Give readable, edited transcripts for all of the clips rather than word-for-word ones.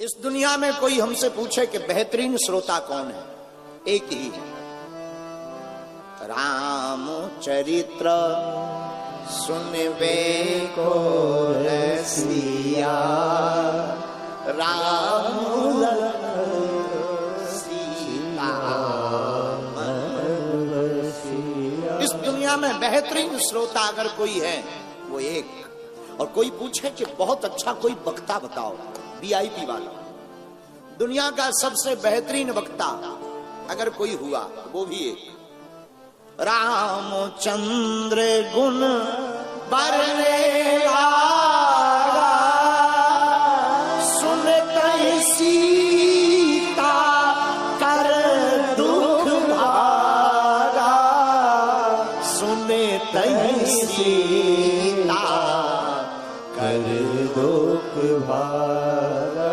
इस दुनिया में कोई हमसे पूछे कि बेहतरीन श्रोता कौन है, एक ही है, राम चरित्र सुनबे को रसिया, राम सीता। इस दुनिया में बेहतरीन श्रोता अगर कोई है वो एक। और कोई पूछे कि बहुत अच्छा कोई वक्ता बताओ, वीआईपी वाला, दुनिया का सबसे बेहतरीन वक्ता अगर कोई हुआ वो भी एक, रामचंद्र गुण बरने लागा, सुनते सीता कर दुख भागा, सुनते सीता कर दुख भागा।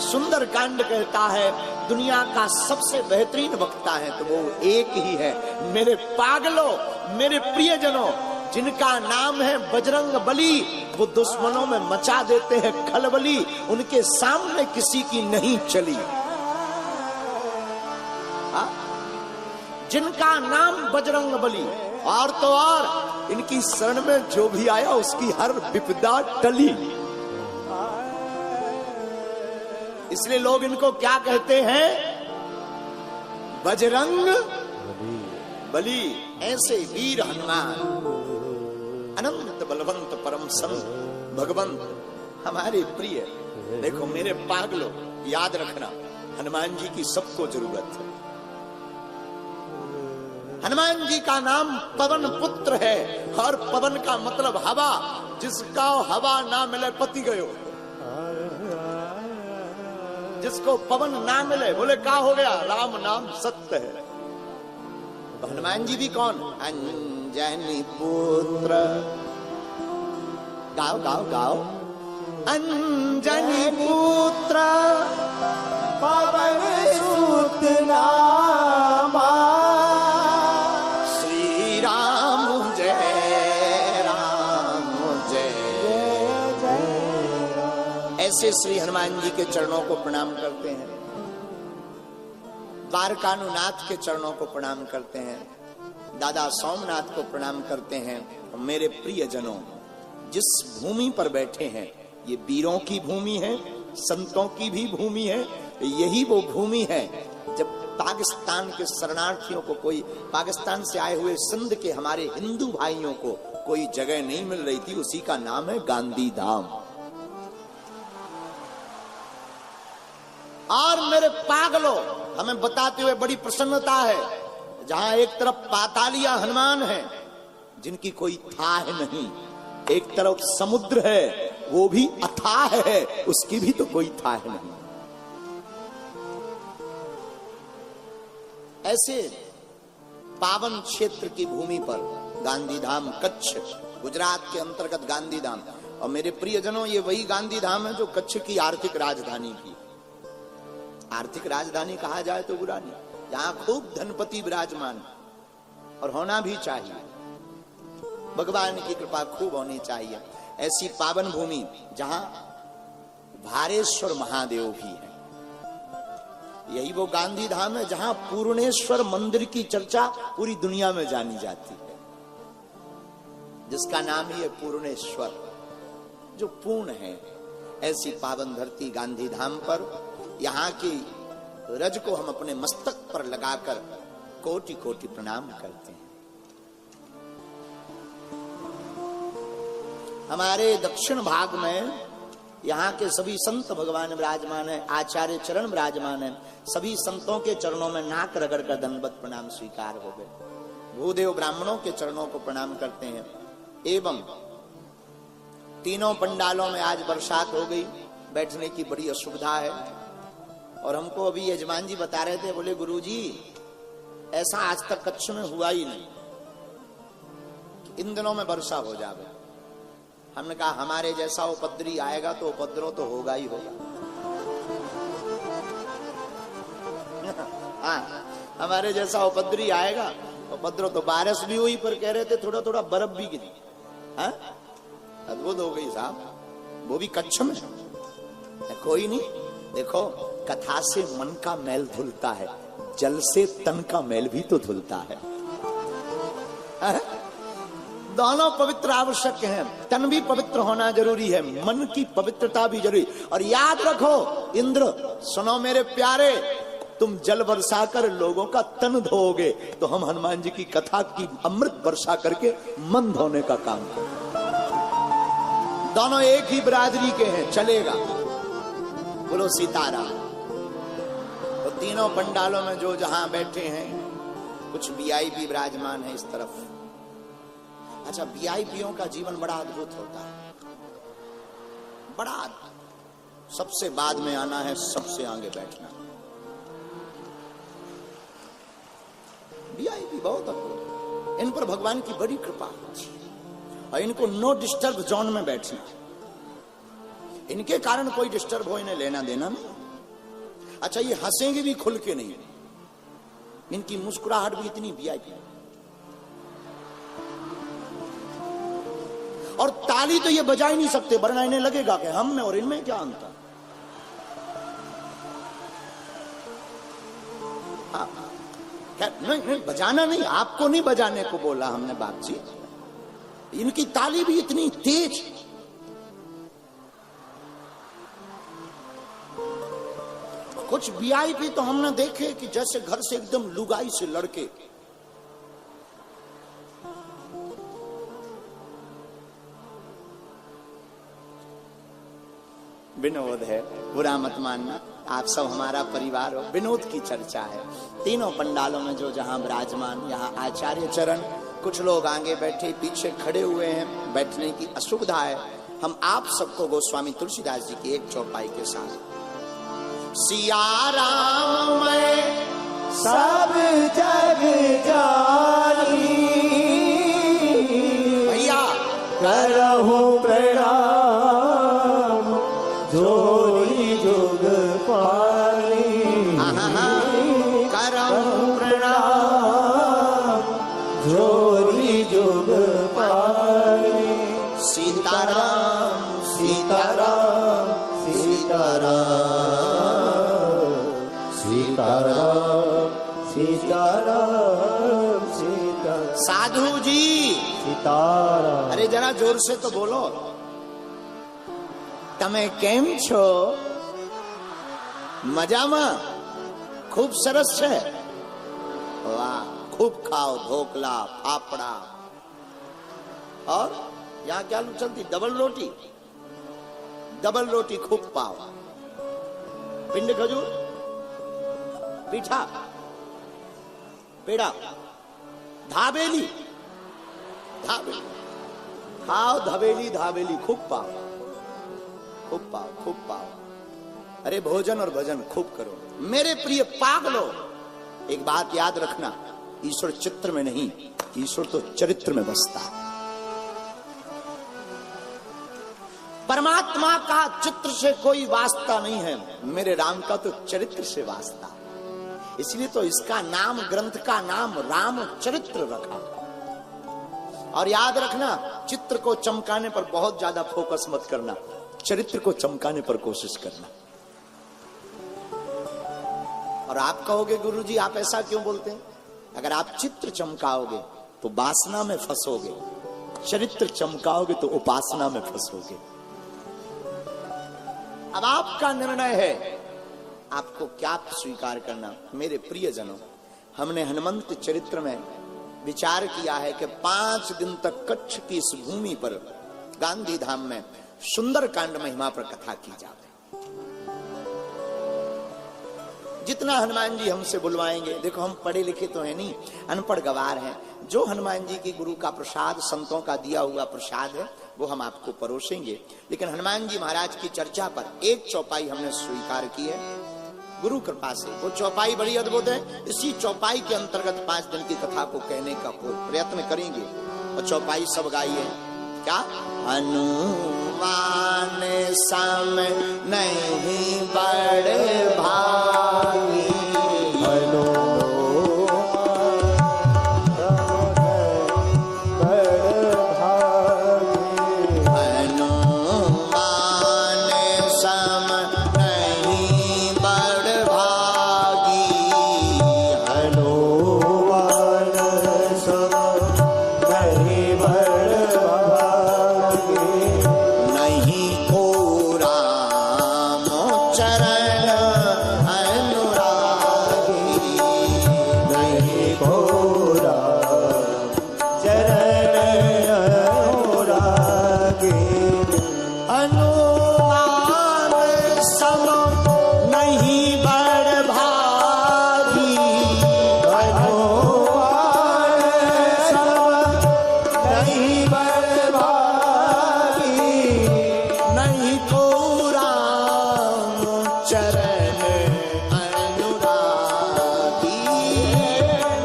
सुंदर कांड कहता है दुनिया का सबसे बेहतरीन वक्ता है तो वो एक ही है। मेरे पागलों, मेरे प्रियजनों, जिनका नाम है बजरंग बली, वो दुश्मनों में मचा देते हैं खलबली, उनके सामने किसी की नहीं चली। जिनका नाम बजरंग बली, और तो और इनकी शरण में जो भी आया उसकी हर विपदा टली। इसलिए लोग इनको क्या कहते हैं, बजरंग बली। ऐसे वीर हनुमान, अनंत बलवंत परम संत भगवंत हमारे प्रिय। देखो मेरे पागलों, याद रखना हनुमान जी की सबको जरूरत है। हनुमान जी का नाम पवन पुत्र है, और पवन का मतलब हवा, जिसका हवा ना मिले पति गयो। जिसको पवन ना मिले बोले क्या हो गया, राम नाम सत्य है। तो हनुमान जी भी कौन, अंजनी पुत्र, गाओ गाओ गाओ, अंजनी पुत्र पवन सुत नामा, श्री राम जय राम जय जय। ऐसे श्री हनुमान जी के चरणों को प्रणाम करते हैं, द्वारकानुनाथ के चरणों को प्रणाम करते हैं, दादा सोमनाथ को प्रणाम करते हैं। मेरे प्रियजनों, जिस भूमि पर बैठे हैं ये वीरों की भूमि है, संतों की भी भूमि है। यही वो भूमि है जब पाकिस्तान के शरणार्थियों को, कोई पाकिस्तान से आए हुए सिंध के हमारे हिंदू भाइयों को कोई जगह नहीं मिल रही थी, उसी का नाम है गांधी धाम। और मेरे पागलों, हमें बताते हुए बड़ी प्रसन्नता है, जहां एक तरफ पातालिया हनुमान है जिनकी कोई थाह नहीं, एक तरफ समुद्र है वो भी अथाह है, उसकी भी तो कोई थाह नहीं। ऐसे पावन क्षेत्र की भूमि पर गांधीधाम, कच्छ, गुजरात के अंतर्गत गांधीधाम। और मेरे प्रियजनों, ये वही गांधीधाम है जो कच्छ की आर्थिक राजधानी थी। आर्थिक राजधानी कहा जाए तो बुरा नहीं, जहां खूब धनपति विराजमान, और होना भी चाहिए, भगवान की कृपा खूब होनी चाहिए। ऐसी पावन भूमि जहां भारेश्वर महादेव भी है, यही वो गांधी धाम है जहां पूर्णेश्वर मंदिर की चर्चा पूरी दुनिया में जानी जाती है, जिसका नाम ही है पूर्णेश्वर, जो पूर्ण है। ऐसी पावन धरती गांधी धाम पर यहाँ की रज को हम अपने मस्तक पर लगाकर कोटि कोटि प्रणाम करते हैं। हमारे दक्षिण भाग में यहाँ के सभी संत भगवान विराजमान है, आचार्य चरण विराजमान है। सभी संतों के चरणों में नाक रगड़ कर दंडवत प्रणाम स्वीकार हो गए। भूदेव ब्राह्मणों के चरणों को प्रणाम करते हैं। एवं तीनों पंडालों में आज बरसात हो गई, बैठने की बड़ी असुविधा है। और हमको अभी यजमान जी बता रहे थे, बोले गुरुजी ऐसा आज तक कच्छ में हुआ ही नहीं, इन दिनों में वर्षा हो जाए। हमने कहा हमारे जैसा उपद्रवी आएगा तो उपद्रव तो होगा ही होगा। हाँ, हमारे जैसा उपद्रवी आएगा, उपद्रव तो बारिश भी हुई, पर कह रहे थे थोड़ा थोड़ा बर्फ भी गिरी। अद्भुत हो गई साहब, वो भी कच्छ में। कोई नहीं, देखो, कथा से मन का मैल धुलता है, जल से तन का मैल भी तो धुलता है। दोनों पवित्र आवश्यक हैं, तन भी पवित्र होना जरूरी है, मन की पवित्रता भी जरूरी। और याद रखो इंद्र, सुनो मेरे प्यारे, तुम जल बरसा कर लोगों का तन धोओगे तो हम हनुमान जी की कथा की अमृत वर्षा करके मन धोने का काम करें। दोनों एक ही बिरादरी के हैं, चलेगा। बोलो सीताराम। तो तीनों पंडालों में जो जहां बैठे हैं, कुछ वीआईपी विराजमान है इस तरफ। अच्छा, वीआईपीओं का जीवन बड़ा अद्भुत होता है, बड़ा अद्भुत। सबसे बाद में आना है, सबसे आगे बैठना। वीआईपी बहुत अद्भुत, इन पर भगवान की बड़ी कृपा होती है। और इनको नो डिस्टर्ब जोन में बैठना, इनके कारण कोई डिस्टर्ब हो, इन्हें लेना देना नहीं। अच्छा, ये हंसेंगे भी खुल के नहीं, इनकी मुस्कुराहट भी इतनी वीआईपी। और ताली तो ये बजा ही नहीं सकते, वरना इन्हें लगेगा कि हम में और इनमें क्या अंतर। नहीं, बजाना नहीं, आपको नहीं बजाने को बोला हमने बाप जी। इनकी ताली भी इतनी तेज। कुछ वीआईपी तो हमने देखे कि जैसे घर से एकदम लुगाई से लड़के। विनोद है, बुरा मत मानना, आप सब हमारा परिवार हो। विनोद की चर्चा है। तीनों पंडालों में जो जहां विराजमान, यहाँ आचार्य चरण, कुछ लोग आगे बैठे, पीछे खड़े हुए हैं, बैठने की असुविधा है। हम आप सबको गोस्वामी तुलसीदास जी की एक चौपाई के साथ, सिया राम मैं सब जग जानी, भैया करहु प्रणाम जोरी जुग पानी, करहु प्रणाम जोरी जुग पानी। सीताराम सीताराम सीताराम सीताराम सीताराम सीताराम। साधु जी सीताराम। अरे जरा जोर से तो बोलो। તમે કેમ છો? મજામાં? खूब सरस છે। वाह, खूब खाओ ढोकला फाफड़ा। और यहाँ क्या चलती? डबल रोटी, डबल रोटी खूब पाओ, पिंड खजूर, पीठा, पेड़ा, धाबेली, धाबेली खाओ, धबेली धाबेली खूब पाओ, खूब पाओ, खूब पाओ। अरे भोजन और भजन खूब करो। मेरे प्रिय पागलों, एक बात याद रखना, ईश्वर चित्र में नहीं, ईश्वर तो चरित्र में बसता है। परमात्मा का चित्र से कोई वास्ता नहीं है, मेरे राम का तो चरित्र से वास्ता है। इसलिए तो इसका नाम, ग्रंथ का नाम राम चरित्र रखा। और याद रखना, चित्र को चमकाने पर बहुत ज्यादा फोकस मत करना, चरित्र को चमकाने पर कोशिश करना। और आप कहोगे गुरुजी आप ऐसा क्यों बोलते हैं? अगर आप चित्र चमकाओगे तो वासना में फंसोगे, चरित्र चमकाओगे तो उपासना में फंसोगे। अब आपका निर्णय है, आपको क्या स्वीकार करना। मेरे प्रियजनों, हमने हनुमंत चरित्र में विचार किया है कि 5 दिन तक कच्छ की इस भूमि पर गांधी धाम में सुंदर कांड महिमा पर कथा की जाए। जितना हनुमान जी हमसे बुलवाएंगे, देखो हम पढ़े लिखे तो है नहीं, अनपढ़ गवार हैं, जो हनुमान जी की गुरु का प्रसाद, संतों का दिया हुआ प्रसाद है वो हम आपको परोसेंगे। लेकिन हनुमान जी महाराज की चर्चा पर एक चौपाई हमने स्वीकार की है गुरु कृपा से। वो चौपाई बड़ी अद्भुत है। इसी चौपाई के अंतर्गत 5 दिन की कथा को कहने का प्रयत्न करेंगे। और चौपाई सब गाइए। क्या? हनुमान सम नहीं बड़ भागी, हनुमान सम नहीं चरण अनुरागी नहीं को राम चरण अनुरागी अनुमान सम नहीं बड़ भागी अनुमान सब नहीं बर्बादी नहीं को राम चरण अनुरागी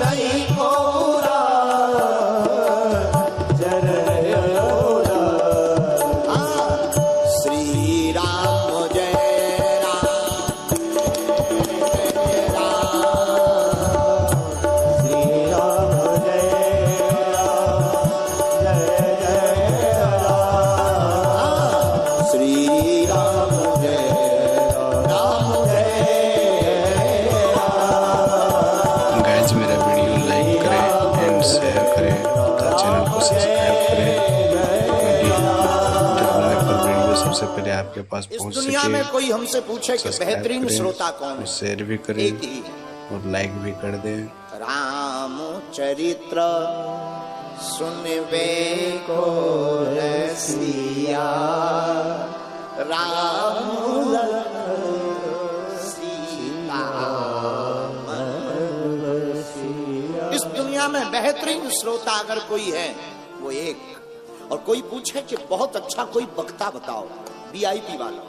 नहीं को राम चरण अनुरागी श्री राम जय राम श्री राम जय राम श्री राम जय राम जय गाइस मेरा वीडियो लाइक करें एंड शेयर करें तथा चैनल को सब्सक्राइब करें क्योंकि जब मैं पर वीडियो सबसे पहले आपके पास इस पहुंच दुनिया सके में कोई हमसे पूछे कि सब्सक्राइब बेहतरीन करें, श्रोता कौन और है, शेयर भी करें एक ही है, और लाइक भी कर दें। राम चरित्र सुनवे को रसिया राम सीता इस दुनिया में बेहतरीन श्रोता अगर कोई है वो एक। और कोई पूछे कि बहुत अच्छा कोई वक्ता बताओ, वीआईपी वाला,